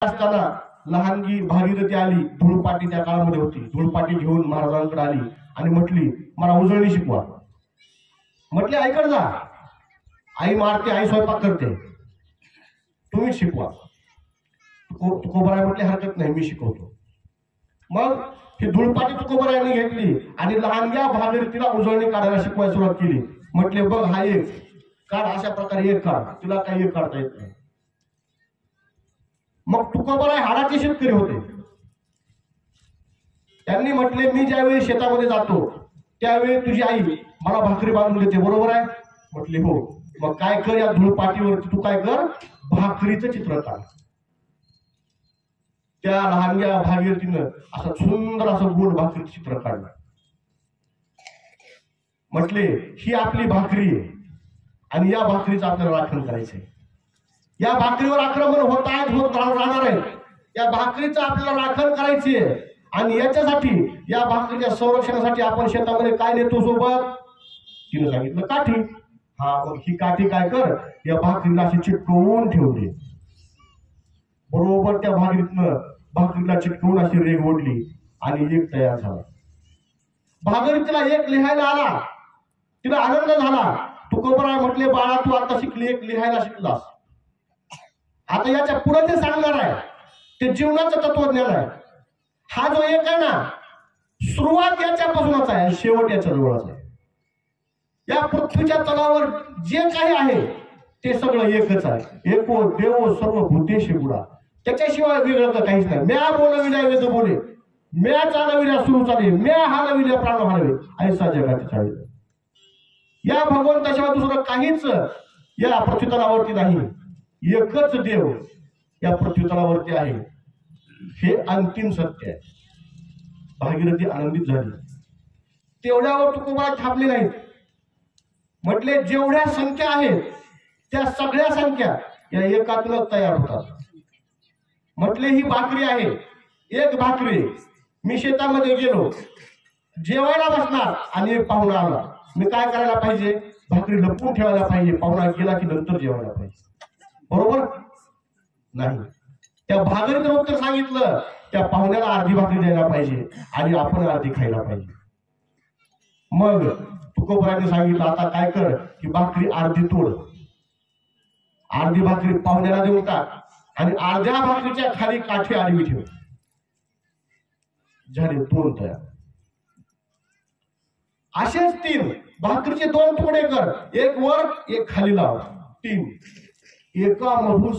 असताना लहानगी भागीरथी आली, धुळपाटी त्या काळामध्ये होती, धुळपाटी घेऊन महाराजांकडे आली आणि म्हटली मला उजळणी शिकवा. म्हटले आईकडे जा, आई मारते, आई स्वयंपाक करते, तुम्ही शिकवा. तुकोबराय म्हटले हरकत नाही, मी शिकवतो. मग ही धुळपाटी तुकोबरायांनी घेतली आणि लहानग्या भागीरथीला उजळणी काढायला शिकवायला सुरुवात केली. म्हटले बघ हा एक काढ, अशा प्रकारे एक काढ, तुला काही एक काढता येत नाही. मग तुकोबराय हाडाचे शेतकरी होते. त्यांनी म्हटले मी ज्यावेळी शेतामध्ये जातो त्यावेळी तुझी आई मला भाकरी बांधून देते, बरोबर आहे? म्हटले हो. मग काय कर, या धुळपाटीवरती तू काय कर, भाकरीचं चित्र काढ. त्या लहानग्या भागीरथीनं असं सुंदर असं गोड भाकरीचं चित्र काढलं. म्हटले ही आपली भाकरी आहे आणि या भाकरीचं आपल्याला राखण करायचंय. या भाकरीवर आक्रमण होत राहणार आहे. या भाकरीचं आपल्याला राखण करायची आहे आणि याच्यासाठी, या भाकरीच्या संरक्षणासाठी आपण शेतामध्ये काय नेतो सोबत? तिने सांगितलं काठी. हा, मग ही काठी काय कर, या भाकरीला अशी चिटकवून ठेवली. बरोबर त्या भाकरीला चिटकवून अशी रेग ओढली आणि एक तयार झाला. भागीरथीला एक लिहायला आला, तिला आनंद झाला. तुकोबराय म्हटले बाळा तू आता शिकली, एक लिहायला शिकलास, आता याच्या पुढे ते सांगणार आहे ते जीवनाचं तत्वज्ञान आहे. हा जो एक आहे ना, सुरुवात याच्यापासूनच आहे, शेवट याच्या जवळच आहे. या पृथ्वीच्या तलावर जे काही आहे ते सगळं एकच आहे. एको देव सर्व भूतेशी गुडा, त्याच्याशिवाय वेगळं काहीच नाही. म्या बोलविल्या वेद बोले, म्या चालविल्या सुरू चाले, म्या हालविल्या प्राण हालवे, ऐसा जगात चाळे. या भगवंताशिवाय दुसरं काहीच या पृथ्वीतलावरती नाही. एकच देव या पृथ्वीतलावरती आहे, हे अंतिम सत्य आहे. भागीरथी आनंदित झाली. तेवढ्यावर तुकोबराय थांबले नाहीत. म्हटले जेवढ्या संख्या आहेत त्या सगळ्या संख्या या एकातूनच तयार होतात. म्हटले ही भाकरी आहे, एक भाकरी. मी शेतामध्ये गेलो, जेवायला बसणार आणि एक पाहुणा आला, मी काय करायला पाहिजे? भाकरी लपवून ठेवायला पाहिजे, पाहुणा गेला की नंतर जेवायला पाहिजे, बरोबर नाही? त्या भागीरथीने उत्तर सांगितलं, त्या पाहुण्याला अर्धी भाकरी द्यायला पाहिजे आणि आपण अर्धी खायला पाहिजे. मग तुकोबरायने सांगितलं आता काय कर, की भाकरी अर्धी तोड, अर्धी भाकरी पाहुण्याला देऊन टाक आणि अर्ध्या भाकरीच्या खाली काठी आडवी ठेव. झाले दोन तयार. असेच तीन भाकरीचे दोन तुकडे कर, एक वर एक खाली लाव, तीन. एका मधून